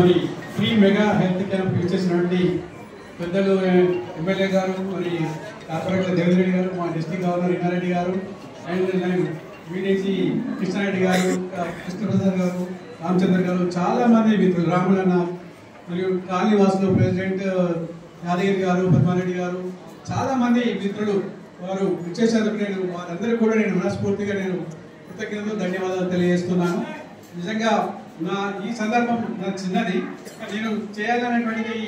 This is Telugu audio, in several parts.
మరి ఫ్రీ మెగా హెల్త్ క్యాంప్ ఇచ్చేసినటువంటి పెద్దలు ఎమ్మెల్యే గారు, మరి కార్పొరేటర్ దేవేంద్ర రెడ్డి గారు, మా డిస్ట్రిక్ట్ గవర్నర్ ఇన్నారెడ్డి గారు, అండ్ వీడీసీ కృష్ణారెడ్డి గారు, కృష్ణప్రసాద్ గారు, రామచంద్ర గారు, చాలా మంది మిత్రులు, రాములన్న మరియు కాళీవాసులు ప్రెసిడెంట్ యాదగిరి గారు, పద్మారెడ్డి గారు, చాలా మంది మిత్రులు వారు ఇచ్చేసేందుకు వారందరికీ కూడా నేను మనస్ఫూర్తిగా కృతజ్ఞతలు ధన్యవాదాలు తెలియజేస్తున్నాను. నిజంగా ఈ సందర్భం నాకు చిన్నది, నేను చేయాలనేటువంటి ఈ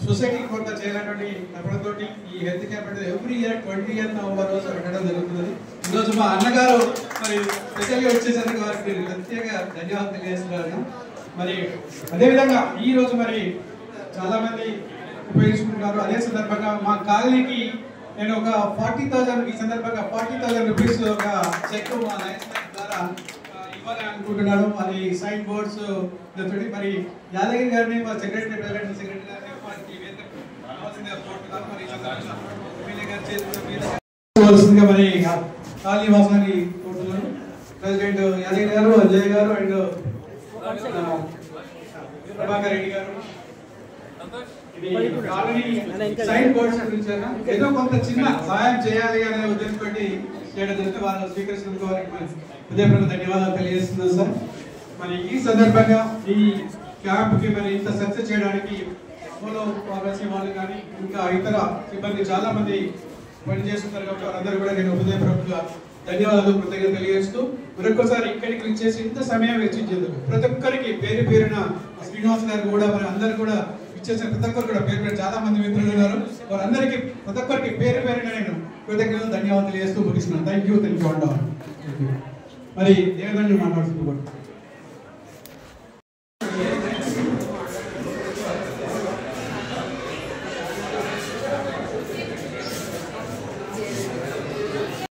సొసైటీకి కొంత చేయాలనేటువంటి తపనతోటి ఈ హెల్త్ క్యాంప్ అంటే ఎవ్రీ ఇయర్ 20th నవంబర్ రోజు పెట్టడం జరుగుతున్నది. ఈరోజు మా అన్నగారు మరి స్పెషల్గా వచ్చేసరికి వారికి ప్రత్యేక ధన్యవాదాలు తెలియజేస్తున్నాను. మరి అదేవిధంగా ఈ రోజు మరి చాలా మంది ఉపయోగించుకుంటున్నారు. అదే సందర్భంగా మా కాలనీకి నేను ఒక 40,000 ఈ సందర్భంగా 40,000 రూపీస్ ఒక చెక్ మా లైఫ్ ద్వారా ఇవ్వాలని అనుకుంటున్నాను. అది సైన్ బోర్డ్స్ తోటి మరి యాదగిరి గారిని మా సెక్రటరీ గారిని మరి మరి కాళీవాసాన్ని కోరుతున్నాను. ప్రెసిడెంట్ యాదగిరి గారు, అజయ్ గారు అండ్ ప్రభాకర్ రెడ్డి గారు సైన్ బోర్డ్స్ ఏదో కొంత చిన్న సహాయం చేయాలి అనే ఉద్దేశంతో చేయడం జరిగితే వాళ్ళు స్వీకరించినందుకు వారికి హృదయపూర్వక ధన్యవాదాలు తెలియజేస్తున్నాను సార్. మరి ఈ సందర్భంగా ఈ క్యాంప్ కి మరి ఇంత సక్సెస్ చేయడానికి ఫార్మసీ వాళ్ళు కానీ ఇంకా ఇతర సిబ్బంది చాలా మంది పనిచేస్తున్నారు కాబట్టి వారందరూ కూడా నేను హృదయపూర్వకంగా ధన్యవాదాలు కృతజ్ఞతలు తెలియజేస్తూ మరొకసారి ఇక్కడికి వచ్చేసి ఇంత సమయం వెచ్చించేందుకు ప్రతి ఒక్కరికి పేరు పేరున శ్రీనివాస్ గారు కూడా మరి అందరు కూడా ఇచ్చేసిన ప్రతి ఒక్కరు కూడా పేరు పేరు చాలా మంది మిత్రులు ఉన్నారు. వారందరికీ ప్రతి ఒక్కరికి పేరు పేరున నేను కృతజ్ఞతలు ధన్యవాదాలు తెలియజేస్తూ ముగిస్తున్నాను. థ్యాంక్ యూ అండి. మరి దేవేంద్ర మాట్లాడుతున్నాను.